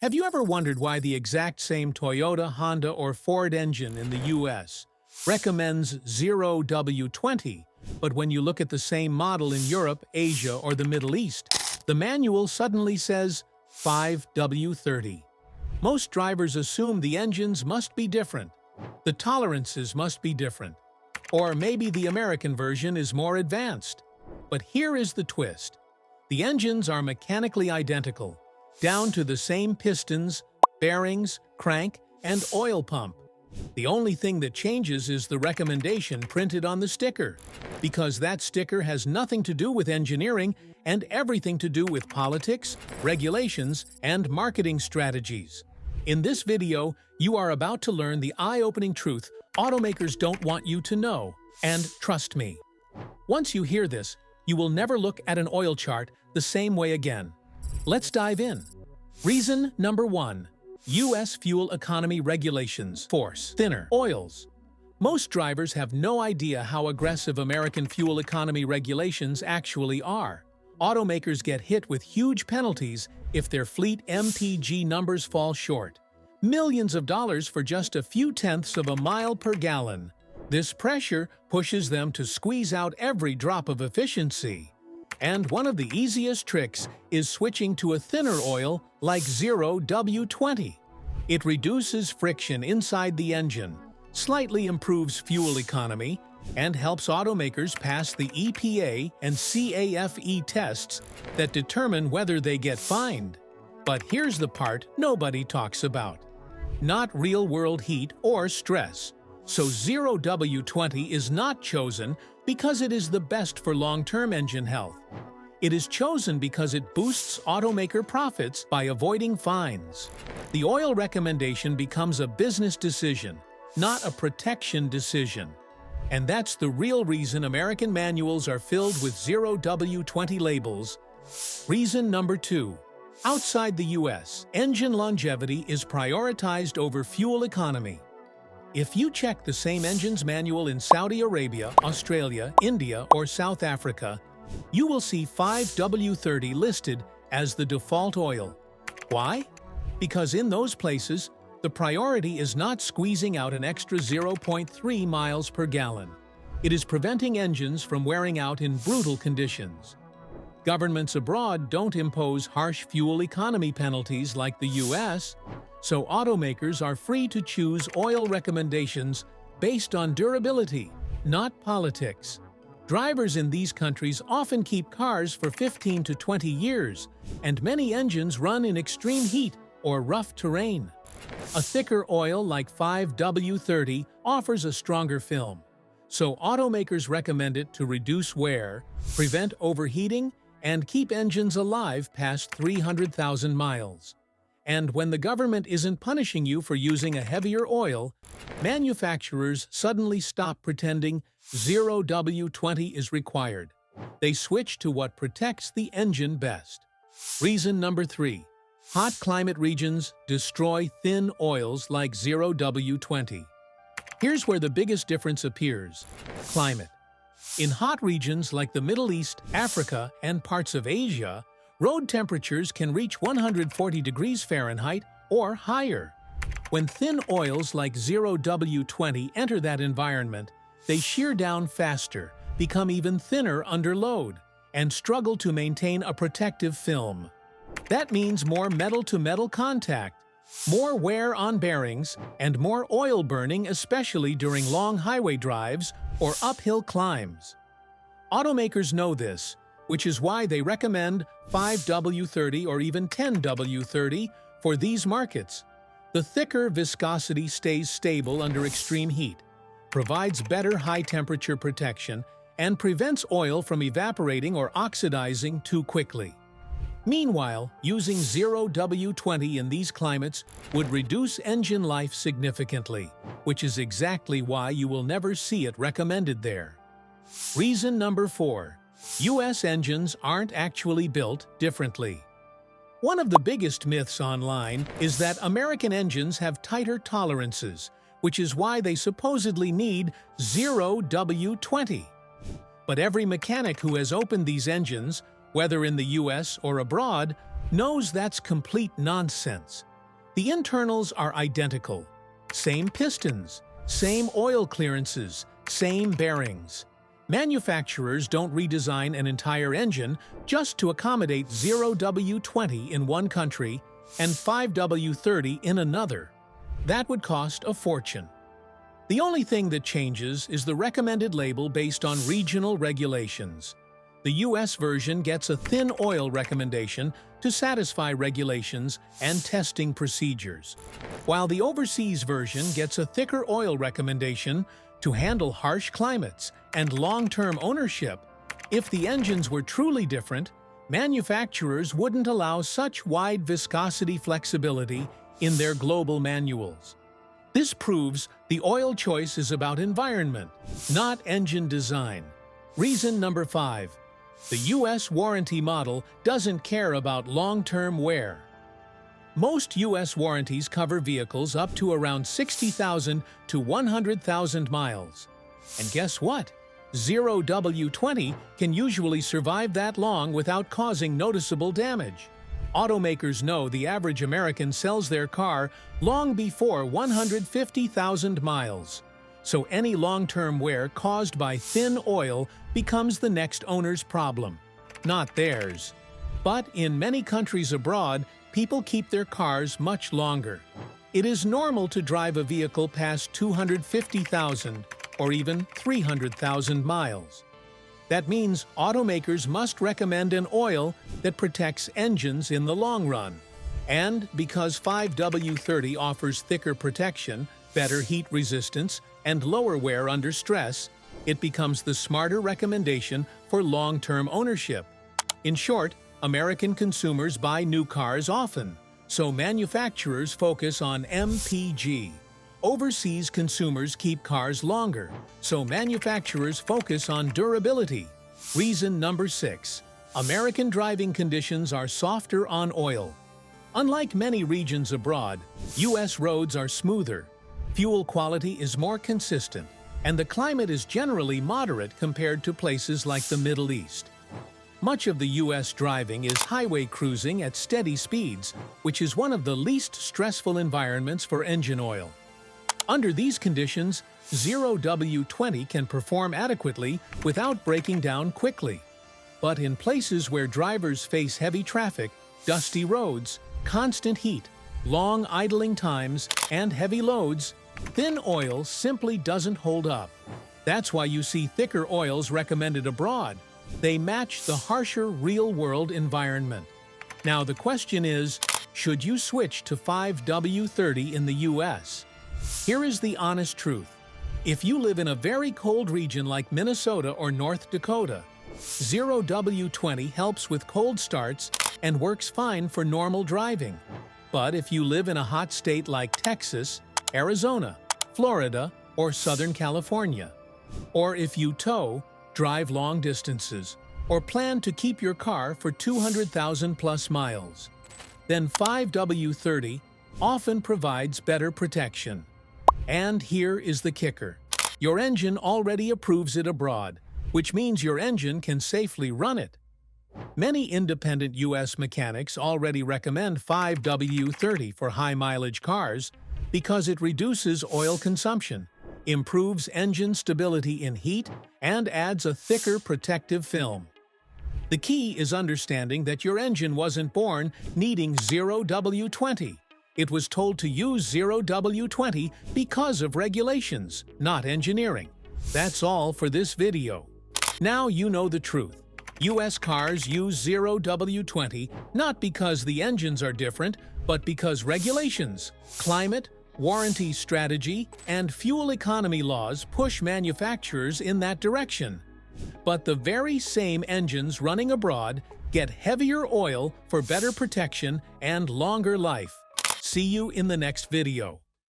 Have you ever wondered why the exact same Toyota, Honda, or Ford engine in the US recommends 0W-20, but when you look at the same model in Europe, Asia, or the Middle East, the manual suddenly says 5W-30? Most drivers assume the engines must be different, the tolerances must be different, or maybe the American version is more advanced. But here is the twist. The engines are mechanically identical, down to the same pistons, bearings, crank, and oil pump. The only thing that changes is the recommendation printed on the sticker, because that sticker has nothing to do with engineering and everything to do with politics, regulations, and marketing strategies. In this video, you are about to learn the eye-opening truth automakers don't want you to know, and trust me. Once you hear this, you will never look at an oil chart the same way again. Let's dive in. Reason number 1. U.S. fuel economy regulations force thinner oils. Most drivers have no idea how aggressive American fuel economy regulations actually are. Automakers get hit with huge penalties if their fleet MPG numbers fall short. Millions of dollars for just a few tenths of a mile per gallon. This pressure pushes them to squeeze out every drop of efficiency. And one of the easiest tricks is switching to a thinner oil like 0W-20. It reduces friction inside the engine, slightly improves fuel economy, and helps automakers pass the EPA and CAFE tests that determine whether they get fined. But here's the part nobody talks about. Not real-world heat or stress. So 0W-20 is not chosen because it is the best for long-term engine health. It is chosen because it boosts automaker profits by avoiding fines. The oil recommendation becomes a business decision, not a protection decision. And that's the real reason American manuals are filled with 0W-20 labels. Reason number 2. Outside the US, engine longevity is prioritized over fuel economy. If you check the same engine's manual in Saudi Arabia, Australia, India, or South Africa, you will see 5W-30 listed as the default oil. Why? Because in those places, the priority is not squeezing out an extra 0.3 miles per gallon. It is preventing engines from wearing out in brutal conditions. Governments abroad don't impose harsh fuel economy penalties like the US, so automakers are free to choose oil recommendations based on durability, not politics. Drivers in these countries often keep cars for 15 to 20 years, and many engines run in extreme heat or rough terrain. A thicker oil like 5W-30 offers a stronger film, so automakers recommend it to reduce wear, prevent overheating, and keep engines alive past 300,000 miles. And when the government isn't punishing you for using a heavier oil, manufacturers suddenly stop pretending 0W-20 is required. They switch to what protects the engine best. Reason number 3. Hot climate regions destroy thin oils like 0W-20. Here's where the biggest difference appears: climate. In hot regions like the Middle East, Africa, and parts of Asia, road temperatures can reach 140 degrees Fahrenheit or higher. When thin oils like 0W-20 enter that environment, they shear down faster, become even thinner under load, and struggle to maintain a protective film. That means more metal-to-metal contact, more wear on bearings, and more oil burning, especially during long highway drives or uphill climbs. Automakers know this, which is why they recommend 5W-30 or even 10W-30 for these markets. The thicker viscosity stays stable under extreme heat, provides better high-temperature protection, and prevents oil from evaporating or oxidizing too quickly. Meanwhile, using 0W-20 in these climates would reduce engine life significantly, which is exactly why you will never see it recommended there. Reason number 4. US engines aren't actually built differently. One of the biggest myths online is that American engines have tighter tolerances, which is why they supposedly need 0W-20. But every mechanic who has opened these engines, whether in the US or abroad, knows that's complete nonsense. The internals are identical. Same pistons, same oil clearances, same bearings. Manufacturers don't redesign an entire engine just to accommodate 0W-20 in one country and 5W-30 in another. That would cost a fortune. The only thing that changes is the recommended label based on regional regulations. The US version gets a thin oil recommendation to satisfy regulations and testing procedures, while the overseas version gets a thicker oil recommendation to handle harsh climates and long-term ownership. If the engines were truly different, manufacturers wouldn't allow such wide viscosity flexibility in their global manuals. This proves the oil choice is about environment, not engine design. Reason number 5. The US warranty model doesn't care about long-term wear. Most US warranties cover vehicles up to around 60,000 to 100,000 miles. And guess what? 0W-20 can usually survive that long without causing noticeable damage. Automakers know the average American sells their car long before 150,000 miles. So any long-term wear caused by thin oil becomes the next owner's problem, not theirs. But in many countries abroad, people keep their cars much longer. It is normal to drive a vehicle past 250,000 or even 300,000 miles. That means automakers must recommend an oil that protects engines in the long run. And because 5W-30 offers thicker protection, better heat resistance, and lower wear under stress, it becomes the smarter recommendation for long-term ownership. In short, American consumers buy new cars often, so manufacturers focus on MPG. Overseas consumers keep cars longer, so manufacturers focus on durability. Reason number 6. American driving conditions are softer on oil. Unlike many regions abroad, US roads are smoother. Fuel quality is more consistent, and the climate is generally moderate compared to places like the Middle East. Much of the US driving is highway cruising at steady speeds, which is one of the least stressful environments for engine oil. Under these conditions, 0W-20 can perform adequately without breaking down quickly. But in places where drivers face heavy traffic, dusty roads, constant heat, long idling times, and heavy loads, thin oil simply doesn't hold up. That's why you see thicker oils recommended abroad. They match the harsher real-world environment. Now the question is, should you switch to 5W-30 in the US? Here is the honest truth. If you live in a very cold region like Minnesota or North Dakota, 0W-20 helps with cold starts and works fine for normal driving. But if you live in a hot state like Texas, Arizona, Florida, or Southern California, or if you tow, drive long distances, or plan to keep your car for 200,000 plus miles, then 5W-30 often provides better protection. And here is the kicker. Your engine already approves it abroad, which means your engine can safely run it. Many independent US mechanics already recommend 5W-30 for high-mileage cars because it reduces oil consumption, improves engine stability in heat, and adds a thicker protective film. The key is understanding that your engine wasn't born needing 0W-20. It was told to use 0W-20 because of regulations, not engineering. That's all for this video. Now you know the truth. US cars use 0W-20 not because the engines are different, but because regulations, climate, warranty strategy, and fuel economy laws push manufacturers in that direction. But the very same engines running abroad get heavier oil for better protection and longer life. See you in the next video.